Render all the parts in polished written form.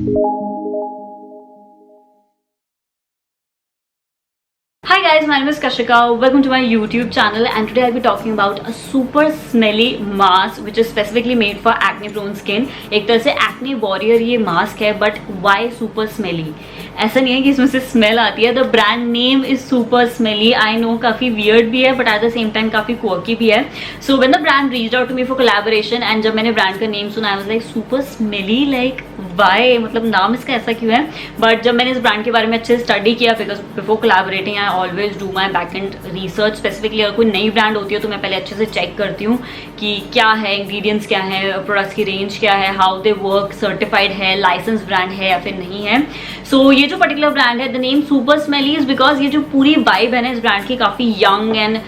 Hi guys, my name is Kashika. Welcome to my YouTube channel, and today I'll be talking about a super smelly mask which is specifically made for acne prone skin. एक तरह से acne warrior ये mask है, but why super smelly? ऐसा नहीं है कि इसमें से स्मेल आती है. The brand name is super smelly. I know काफ़ी वियर्ड भी है but at the same time काफ़ी क्वर्की भी है. So when the brand reached out to me for collaboration and जब मैंने ब्रांड का नेम सुना I was like super smelly, like why, मतलब नाम इसका ऐसा क्यों है. बट जब मैंने इस ब्रांड के बारे में अच्छे से स्टडी किया, because before collaborating I always do my back and research. Specifically अगर कोई नई ब्रांड होती है तो मैं पहले अच्छे से चेक करती हूँ कि क्या है, इंग्रेडिएंट्स क्या है, प्रोडक्ट्स की रेंज क्या है, हाउ दे वर्क, सर्टिफाइड है, लाइसेंस ब्रांड है या फिर नहीं है. सो ये जो पर्टिकुलर ब्रांड है, the name super smelly is because ये जो पूरी वाइब है ना इस ब्रांड की काफ़ी यंग एंड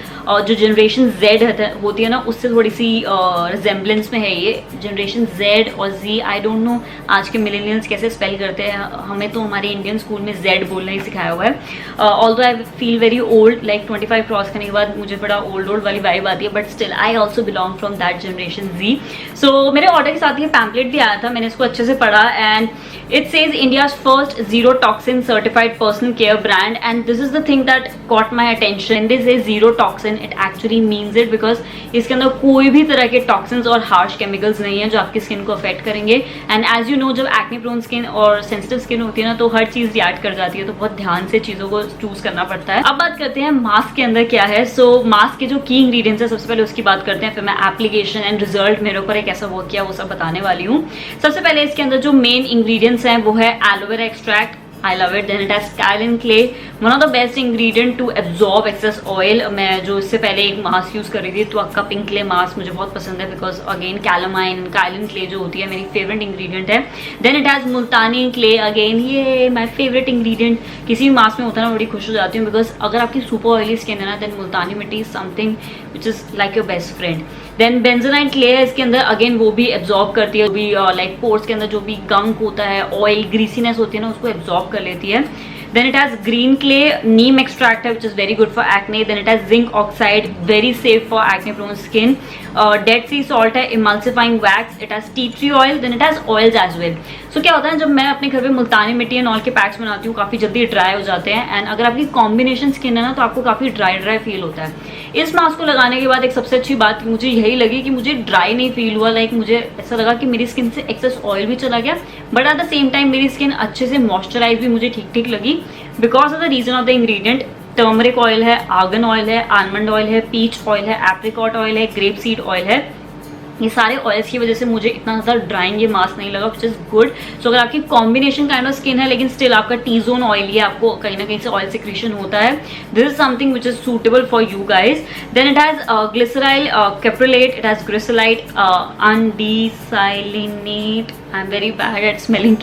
जो जनरेशन जेड होती है ना उससे थोड़ी सी रिजेम्बलेंस में है ये. जनरेशन जेड और जी, आई डोंट नो आज के मिलेनियल्स कैसे स्पेल करते हैं. हमें तो हमारे इंडियन स्कूल में जेड बोलना ही सिखाया हुआ है. Although I feel very old, like 25 cross करने के बाद मुझे बड़ा ओल्ड वाली वाइब आती है, but still I also belong from that generation Z. So मेरे ऑर्डर के साथ ये पैम्पलेट भी आया था, मैंने इसको अच्छे से पढ़ा and it says India's first zero toxin certified personal care brand. And this is the thing that caught my attention. This is zero toxin, it actually means it because इसके अंदर कोई भी तरह के टॉक्सिन्स और हार्श केमिकल्स नहीं है जो आपकी स्किन को अफेक्ट करेंगे. एंड एज यू नो, जब एक्ने प्रोन स्किन और सेंसिटिव स्किन होती है ना तो हर चीज रिएक्ट कर जाती है, तो बहुत ध्यान से चीजों को चूज करना पड़ता है. अब बात करते हैं मास्क के अंदर क्या है. सो मास्क के जो की इंग्रेडिएंट्स है सबसे पहले उसकी बात करते हैं, फिर मैं एप्लीकेशन एंड रिजल्ट मेरे ऊपर एक ऐसा वर्क किया वो सब बताने वाली हूँ. सबसे पहले इसके अंदर जो मेन इंग्रेडिएंट्स हैं वो है aloe vera extract. I love it. Then it has kaolin clay, one of the best ingredient to absorb excess oil. मैं जो इससे पहले एक मास्क यूज़ कर रही थी तो अक्का पिंक क्ले मास्क मुझे बहुत पसंद है because again calamine kaolin clay जो होती है मेरी फेवरेट इंग्रेडिएंट है. Then it has Multani clay, again ये माय फेवरेट इंग्रेडिएंट. किसी भी मास्क में होता है ना बड़ी खुश हो जाती हूँ बिकॉज अगर आपकी सुपर ऑयली स्किन है ना then Multani mitti is something which is like your best friend. Then bentonite clay है इसके अंदर, अगेन वो भी एब्जॉर्ब करती है, भी लाइक पोर्स के अंदर जो भी गंक होता है, ऑयल ग्रीसीनेस होती है ना उसको एब्जॉर्ब कर लेती है. Then it has green clay, neem extract है which is very good for acne. Then it has zinc oxide, very safe for acne prone skin. Dead sea salt है, emulsifying wax. It has tea tree oil. Then it has oils as well. So क्या होता है जब मैं अपने घर पे मुल्तानी मिट्टी एंड ऑयल के पैक्स बनाती हूँ काफ़ी जल्दी ड्राई हो जाते हैं. एंड अगर आपकी कॉम्बिनेशन स्किन है ना तो आपको काफ़ी ड्राई फील होता है. इस मास्क को लगाने के बाद एक सबसे अच्छी बात मुझे यही लगी कि मुझे ड्राई नहीं फील हुआ. लाइक मुझे ऐसा लगा कि मेरी स्किन से एक्सेस ऑयल भी चला गया but at the same time मेरी स्किन अच्छे से मॉइस्चराइज भी मुझे ठीक ठीक लगी because of the reason of the ingredient. Turmeric oil है, आर्गन ऑयल है, आलमंड ऑयल है, पीच ऑयल है, एप्रिकॉट ऑयल है, ग्रेप सीड ऑयल है. ये सारे ऑयल्स की वजह से मुझे इतना ज़्यादा ड्राइंग ये मास्क नहीं लगा विच इज़ गुड. सो अगर आपकी कॉम्बिनेशन काइंड ऑफ स्किन है लेकिन स्टिल आपका टी जोन ऑयल है, आपको कहीं ना कहीं से ऑयल सिक्रीशन होता है, this is something which is suitable for you guys. Then it has glyceryl caprylate, it has glyceryl undecylenate. I am very bad at smelling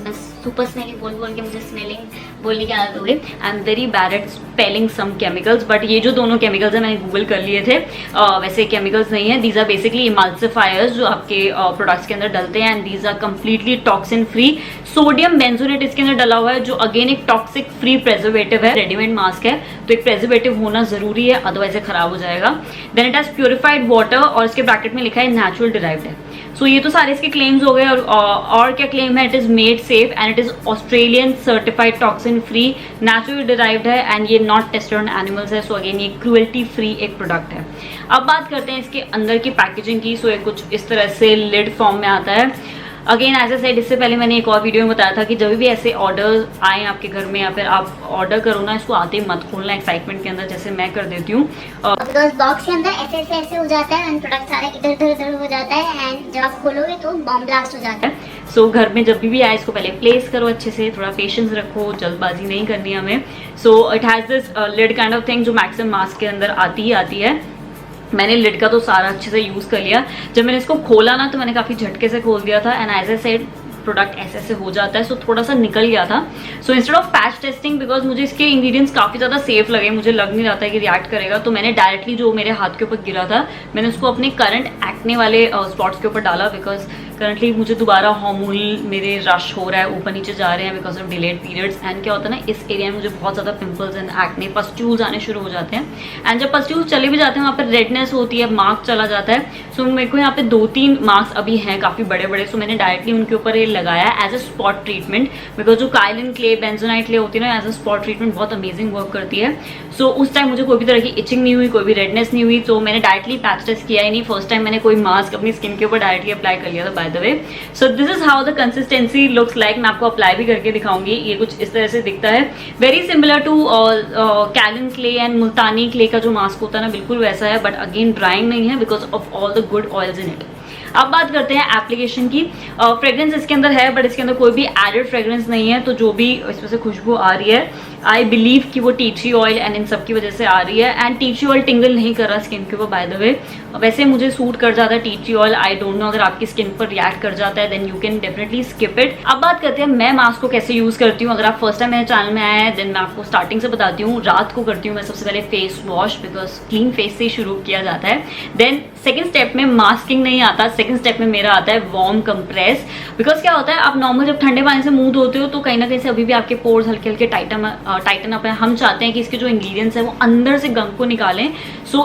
बस सुपर स्मेलिंग बोल के मुझे स्मेलिंग बोलने की आदत हो गई. I am very bad at spelling some chemicals but ये जो दोनों केमिकल्स हैं मैंने गूगल कर लिए थे. वैसे केमिकल्स नहीं है, दीज आर बेसिकली इमल्सिफायर्स जो आपके प्रोडक्ट्स के अंदर डलते हैं and these are completely toxin free. Sodium benzoate इसके अंदर डला हुआ है जो अगेन एक टॉक्सिक फ्री प्रेजर्वेटिव है. रेडीमेड मास्क है तो एक प्रेजर्वेटिव होना जरूरी है अदरवाइज खराब हो जाएगा. Then it has purified water और इसके ब्रैकेट में लिखा है नेचुरल डिराइव्ड है. सो ये तो सारे इसके क्लेम्स हो गए. और क्या क्लेम है, it is made safe and it is Australian certified toxin free, natural derived है एंड ये नॉट टेस्टेड ऑन एनिमल्स है. सो अगेन ये क्रूएल्टी फ्री एक प्रोडक्ट है. अब बात करते हैं इसके अंदर की पैकेजिंग की. सो ये कुछ इस तरह से लिड फॉर्म में आता है. अगेन एज ए सेड, इससे पहले मैंने एक और वीडियो में बताया था कि जब भी ऐसे ऑर्डर आए आपके घर में या फिर आप ऑर्डर करो ना इसको आते ही मत खोलना एक्साइटमेंट के अंदर जैसे मैं कर देती हूँ. बिकॉज बॉक्स के अंदर ऐसे हो जाता है एंड प्रोडक्ट सारे इधर हो जाता है एंड जब आप खोलोगे तो बॉम्ब ब्लास्ट हो जाता है. सो घर में जब भी आए इसको पहले प्लेस करो अच्छे से, थोड़ा पेशेंस रखो, जल्दबाजी नहीं करनी हमें. So it has this lid kind of thing जो मैक्सिमम मास्क के अंदर आती है. मैंने लिड का तो सारा अच्छे से यूज़ कर लिया. जब मैंने इसको खोला ना तो मैंने काफ़ी झटके से खोल दिया था and as I said product ऐसे हो जाता है. सो थोड़ा सा निकल गया था. So instead of patch testing because मुझे इसके इंग्रेडिएंट्स काफ़ी ज़्यादा सेफ लगे, मुझे लग नहीं रहा था कि रिएक्ट करेगा, तो मैंने डायरेक्टली जो मेरे हाथ के ऊपर गिरा था मैंने उसको अपने करंट एक्ने वाले स्पॉट्स के ऊपर डाला बिकॉज करंटली मुझे दोबारा हार्मोनल मेरे रश हो रहा है, ऊपर नीचे जा रहे हैं because of delayed periods. And क्या होता है ना, इस एरिया में मुझे बहुत ज़्यादा पिंपल्स एंड एक्ने, पस्ट्यूल्स आने शुरू हो जाते हैं। एंड जब पस्ट्यूल्स चले भी जाते हैं वहाँ पर रेडनेस होती है, मार्क चला जाता है। सो मेरे को यहाँ पे 2-3 मार्क्स अभी हैं काफ़ी बड़े बड़े। सो मैंने डायरेक्टली उनके ऊपर ये लगाया as a spot treatment, because जो काइलिन क्ले, बेंजोनाइट क्ले होती है ना, एज अ स्पॉट ट्रीटमेंट बहुत अमेजिंग वर्क करती है। सो उस टाइम मुझे कोई भी तरह की इचिंग नहीं हुई, कोई भी रेडनेस नहीं हुई। तो मैंने डायरेक्टली पैच टेस्ट किया ही नहीं, फर्स्ट टाइम मैंने कोई मास्क अपनी स्किन के ऊपर डायरेक्टली अप्लाई कर लिया था bye the way. So this is how the consistency looks like. मैं आपको अप्लाई भी करके दिखाऊंगी, ये कुछ इस तरह से दिखता है, very similar to kaolin clay and Multani clay का जो मास्क होता है ना, बिल्कुल वैसा है, बट अगेन ड्राइंग नहीं है because of all the good oils in it. अब बात करते हैं एप्लीकेशन की। फ्रेग्रेंस इसके अंदर है बट इसके अंदर कोई भी एडेड फ्रेग्रेंस नहीं है, तो जो भी इसमें से खुशबू आ रही है आई बिलीव कि वो T tree oil and in सब की वजह से आ रही है। एंड टी ट्री ऑयल टिंगल नहीं कर रहा स्किन के ऊपर बाय द वे, वैसे मुझे सूट कर जाता है tea tree oil. I don't know, अगर आपकी स्किन पर रिएक्ट कर जाता है then you can definitely skip it. अब बात करते हैं मैं मास्क को कैसे यूज करती हूँ। अगर आप फर्स्ट टाइम मेरे चैनल में आए हैं देन मैं आपको स्टार्टिंग से बताती हूँ। रात को करती हूँ मैं सबसे पहले face wash, because clean face से ही शुरू किया जाता है। देन सेकेंड स्टेप में मास्किंग नहीं आता, सेकेंड स्टेप में मेरा आता है वार्म कंप्रेस। बिकॉज क्या होता है, आप नॉर्मल जब ठंडे पानी से मुंह धोते हो तो कहीं ना कहीं से अभी भी आपके पोर्स हल्के हल्के टाइटन अप है। हम चाहते हैं कि इसके जो इंग्रेडिएंट्स है वो अंदर से गम को निकालें। So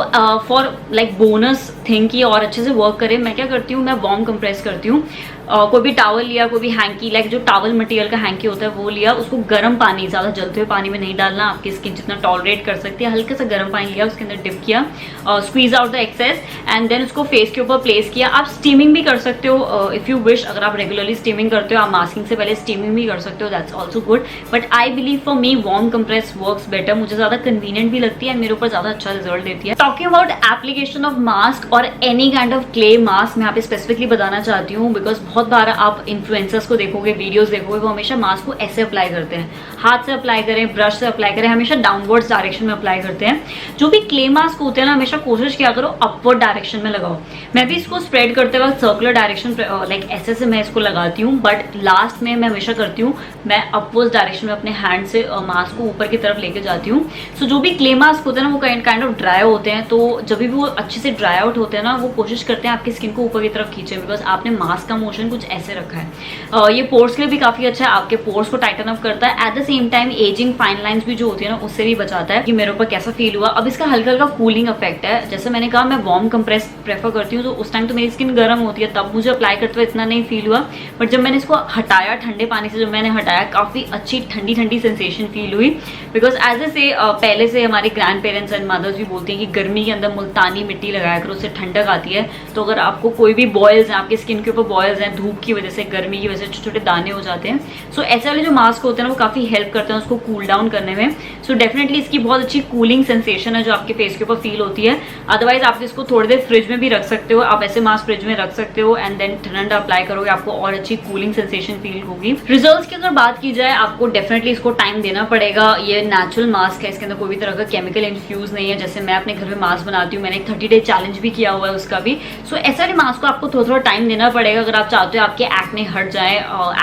for like bonus thing कि और अच्छे से वर्क करे, मैं क्या करती हूँ, मैं वार्म कंप्रेस करती हूँ। कोई भी टावल लिया, कोई भी हैंकी, लाइक जो टावल मटेरियल का हैंकी होता है वो लिया, उसको गर्म पानी, ज़्यादा जलते हुए पानी में नहीं डालना, आपकी स्किन जितना टॉलरेट कर सकती है, हल्का सा गर्म पानी लिया, उसके अंदर डिप किया, squeeze out the excess and then उसको फेस के ऊपर प्लेस किया। आप स्टीमिंग भी कर सकते हो इफ़ यू विश, अगर आप रेगुलरली स्टीमिंग करते हो, आप मास्किंग से पहले स्टीमिंग भी कर सकते हो, that's also good. But I believe for me warm compress works better, मुझे ज़्यादा कन्वीनियंट भी लगती है एंड मेरे ऊपर ज़्यादा अच्छा रिजल्ट देती है। Talking about application of mask और any kind of clay mask, मैं यहाँ पे स्पेसिफिकली बताना चाहती हूँ बिकॉज बहुत बार आप इन्फ्लुएंसर्स को देखोगे, वीडियोस देखोगे, वो हमेशा मास्क को ऐसे अप्लाई करते हैं, हाथ से अप्लाई करें, ब्रश से अप्लाई करें, हमेशा डाउनवर्ड्स डायरेक्शन में अप्लाई करते हैं। जो भी क्ले मास्क होते हैं ना, हमेशा कोशिश किया करो अपवर्ड डायरेक्शन में लगाओ। मैं भी इसको स्प्रेड करते वक्त सर्कुलर डायरेक्शन लाइक ऐसे से मैं इसको लगाती हूँ, बट लास्ट में मैं हमेशा करती हूँ, मैं अपवर्ड डायरेक्शन में अपने हैंड से मास्क को ऊपर की तरफ लेके जाती हूँ। सो जो भी क्ले मास्क होते हैं ना, वो काइंड ऑफ ड्राई होते हैं, तो जब भी वो अच्छे से ड्राई आउट होते हैं ना, वो कोशिश करते हैं आपकी स्किन को ऊपर की तरफ खींचे, बिकॉज आपने मास्क का मोशन कुछ ऐसे रखा है। ये पोर्स के लिए भी काफी अच्छा है, आपके पोर्स को टाइटन अप करता है, eight the same time ageing fine lines भी जो होती है ना, उससे भी बचाता है। कि मेरे ऊपर कैसा फील हुआ। अब इसका हल्का हल्का कूलिंग इफेक्ट है, जैसे मैंने कहा मैं वार्म कंप्रेस प्रेफर करती हूँ, तो उस टाइम तो मेरी स्किन गर्म होती है, तब मुझे अप्लाई करते हुए इतना नहीं फील हुआ, बट जब मैंने इसको हटाया ठंडे पानी से, जब मैंने हटाया, काफी अच्छी ठंडी ठंडी सेंसेशन फील हुई। बिकॉज एज ए से पहले से हमारे ग्रैंड पेरेंट्स एंड मदर्स भी बोलती हैं कि गर्मी के अंदर मुल्तानी मिट्टी लगाया करो, उससे ठंडक आती है। तो अगर आपको कोई भी बॉयल्स हैं, आपकी स्किन के ऊपर बॉयल्स हैं, धूप की वजह से, गर्मी की वजह से छोटे छोटे दाने हो जाते हैं, सो ऐसे वाले जो मास्क होते हैं ना, वो काफी हेल्प करते हैं उसको कूल डाउन करने में। सो डेफिनेटली इसकी बहुत अच्छी कूलिंग सेंसेशन है जो आपके फेस के ऊपर फील होती है। अदरवाइज आप इसको थोड़ी देर फ्रिज में भी रख सकते हो, आप ऐसे मास्क फ्रिज में रख सकते हो एंड देन ठंडा अप्लाई करोगे, आपको और अच्छी कूलिंग सेंसेशन फील होगी। रिजल्ट्स की अगर बात की जाए, आपको डेफिनेटली इसको टाइम देना पड़ेगा। ये नेचुरल मास्क है, इसके अंदर कोई भी तरह का केमिकल इन्फ्यूज नहीं है। जैसे मैं अपने घर में मास्क बनाती हूँ, मैंने एक 30 डे चैलेंज भी किया हुआ है उसका भी। सो ऐसा वाले मास्क को आपको थोड़ा थोड़ा टाइम देना पड़ेगा अगर आप चाहते हो आपके एक्ने हट जाए।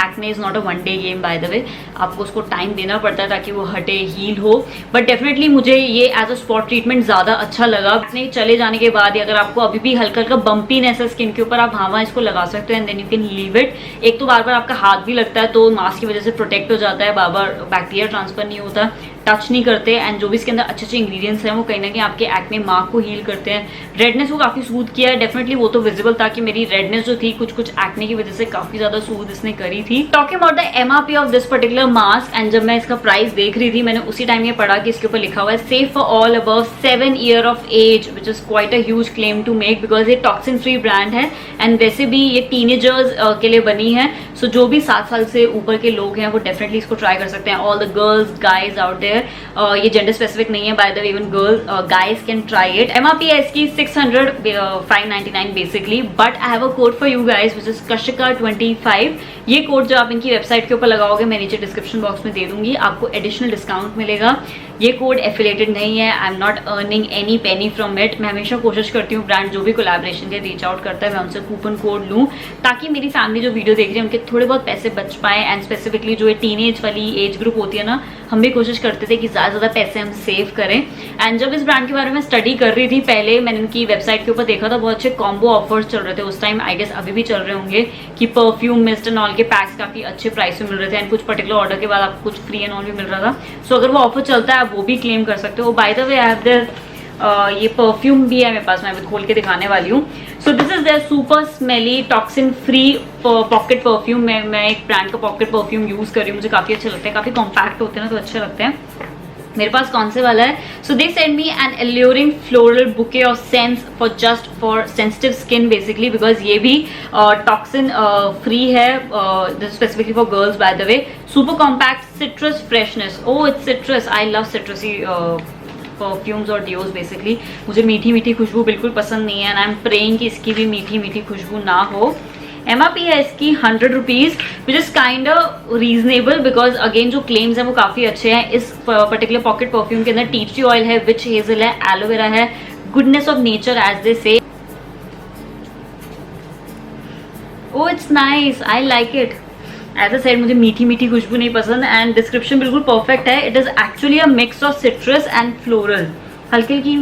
Acne is not a one day game bye the वे, आपको उसको टाइम देना पड़ता है ताकि वो हटे, हील हो। बट डेफिनेटली मुझे ये एज अ स्पॉट ट्रीटमेंट ज्यादा अच्छा लगा। एक्ने चले जाने के बाद, अगर आपको अभी भी हल्का हल्का बम्पीनेस है स्किन के ऊपर, आप वहाँ इसको लगा सकते हो and then you can leave it. एक तो बार बार आपका हाथ भी लगता है, तो मास्क की वजह से प्रोटेक्ट हो जाता है, बार बार बैक्टीरिया ट्रांसफर नहीं होता, टच नहीं करते, एंड जो भी इसके अंदर अच्छे अच्छे इंग्रेडिएंट्स हैं वो कहीं ना कहीं आपके एक्ने मार्क को हील करते हैं। रेडनेस को काफी सूद किया है, डेफिनेटली वो तो विजिबल था कि मेरी रेडनेस जो थी कुछ कुछ एक्ने की वजह से काफी ज्यादा सूद इसने करी थी। Talking about the MRP of this particular mask, and जब मैं इसका प्राइस देख रही थी, मैंने उसी टाइम ये पढ़ा कि इसके ऊपर लिखा हुआ है safe for all above 7 year of age, which is quite a huge claim to make, because ये टॉक्सिन फ्री ब्रांड है एंड वैसे भी ये टीनेजर्स के लिए बनी है। सो जो भी 7 साल से ऊपर के लोग हैं वो डेफिनेटली इसको ट्राई कर सकते हैं। All the girls guys out there, ये जेंडर स्पेसिफिक नहीं है by the way, even girl guys can try it. MRP है इसकी 600, 599 basically, but I have a code for you guys which is Kashika 25। ये code जो आप इनकी website के ऊपर लगाओगे, मैं नीचे डिस्क्रिप्शन बॉक्स में दे दूंगी, आपको एडिशनल डिस्काउंट मिलेगा। ये कोड एफिलेटेड नहीं है, I am not earning any Penney from it. मैं हमेशा कोशिश करती हूँ ब्रांड जो भी कोलैबोरेशन के रीच आउट करता है मैं उनसे कूपन कोड लूँ, ताकि मेरी फैमिली जो वीडियो देख रही है उनके थोड़े बहुत पैसे बच पाए। एंड स्पेसिफिकली जो ये टीनेज वाली एज ग्रुप होती है ना, हम भी कोशिश करते थे कि ज़्यादा से ज़्यादा पैसे हम सेव करें। एंड जब इस ब्रांड के बारे में स्टडी कर रही थी पहले, मैंने इनकी वेबसाइट के ऊपर देखा था बहुत अच्छे कॉम्बो ऑफर्स चल रहे थे उस टाइम, आई गेस अभी भी चल रहे होंगे, कि परफ्यूम मिस्ट एंड ऑल के पैक्स काफ़ी अच्छे प्राइस में मिल रहे थे एंड कुछ पर्टिकुलर ऑर्डर के बाद आपको कुछ फ्री एंड ऑल भी मिल रहा था। सो अगर वो ऑफर चलता है आप वो भी क्लेम कर सकते हो। Bye the way I have their ये परफ्यूम भी है मेरे पास, मैं अभी खोल के दिखाने वाली हूँ। So this is their super smelly toxin free pocket perfume. मैं एक ब्रांड का पॉकेट परफ्यूम यूज कर रही हूँ, मुझे काफी अच्छे लगते हैं, काफी कॉम्पैक्ट होते हैं ना तो अच्छे लगते हैं। मेरे पास कौन से वाला है? So they send me an alluring floral bouquet of scents for just for sensitive skin basically, because ये भी टॉक्सिन फ्री है, specifically for girls by the way. Super compact citrus freshness, oh it's citrus, I love citrusy perfumes और deos basically. मुझे मीठी मीठी खुशबू बिल्कुल पसंद नहीं है एंड आई एम प्रेइंग कि इसकी भी मीठी मीठी खुशबू ना हो। MRP है इसकी 100 rupees, which is kind reasonable because again जो क्लेम्स हैं वो काफ़ी अच्छे हैं। इस पर्टिकुलर पॉकेट परफ्यूम के अंदर टी ट्री ऑयल है, विच हेजल है, एलोवेरा है, goodness of nature as they say. Oh it's nice, I like it. As I said मुझे मीठी मीठी खुशबू नहीं पसंद एंड डिस्क्रिप्शन बिल्कुल परफेक्ट है। It is actually a mix of citrus and floral, हल्की हल्की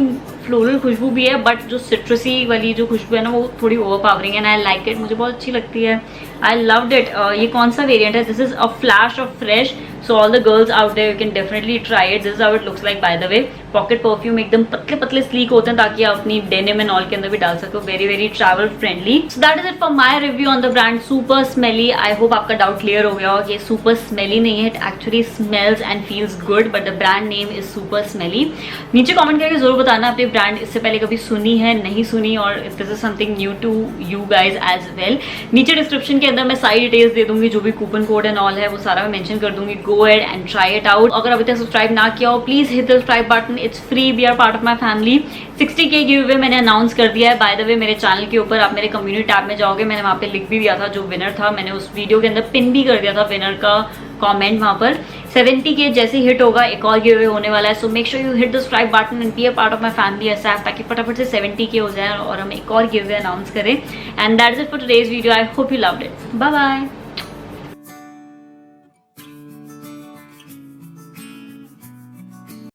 फ्लोरल खुशबू भी है बट जो सिट्रसी वाली जो खुशबू है ना वो थोड़ी ओवर पावरिंग है एंड आई लाइक इट, मुझे बहुत अच्छी लगती है, आई लव्ड इट। ये कौन सा वेरिएंट है? This is a flash of fresh, so all the girls out there you can definitely try it. This is how it looks like by the way. Pocket perfume एकदम पतले पतले sleek होते हैं ताकि आप अपनी डेनिम एंड ऑल के अंदर भी डाल सको, very very travel friendly. So that is it for my review on the brand super smelly. I hope आपका डाउट क्लियर हो गया हो, ये सुपर स्मेली नहीं है, it actually smells and feels good but the brand name is super smelly. नीचे comment करके जरूर बताना आपने ब्रांड इससे पहले कभी सुनी है, नहीं सुनी, और if this is something new to you guys as well. नीचे डिस्क्रिप्शन के अंदर मैं सारी डिटेल्स दे दूंगी, जो भी कूपन कोड एंड ऑल है वो सारा मैं मेंशन कर दूंगी। Go ahead and try it out. अगर अभी तक सब्सक्राइब ना किया हो please hit the subscribe button, it's free, be a part of my family. 60K giveaway मैंने अनाउंस कर दिया है बाय द वे मेरे चैनल के ऊपर। आप मेरे कम्युनिटी टैब में जाओगे, मैंने वहाँ पे लिख भी दिया था जो विनर था, मैंने उस वीडियो के अंदर पिन भी कर दिया था विनर का कमेंट वहाँ पर। 70K जैसे हिट होगा एक और गिव अवे होने वाला है, so make sure you hit the subscribe button and be a part of my family SF, ताकि फटाफट से 70K हो जाए और हम एक और गिव अवे अनाउंस करें। And that is it for today's video, I hope you loved it, bye bye.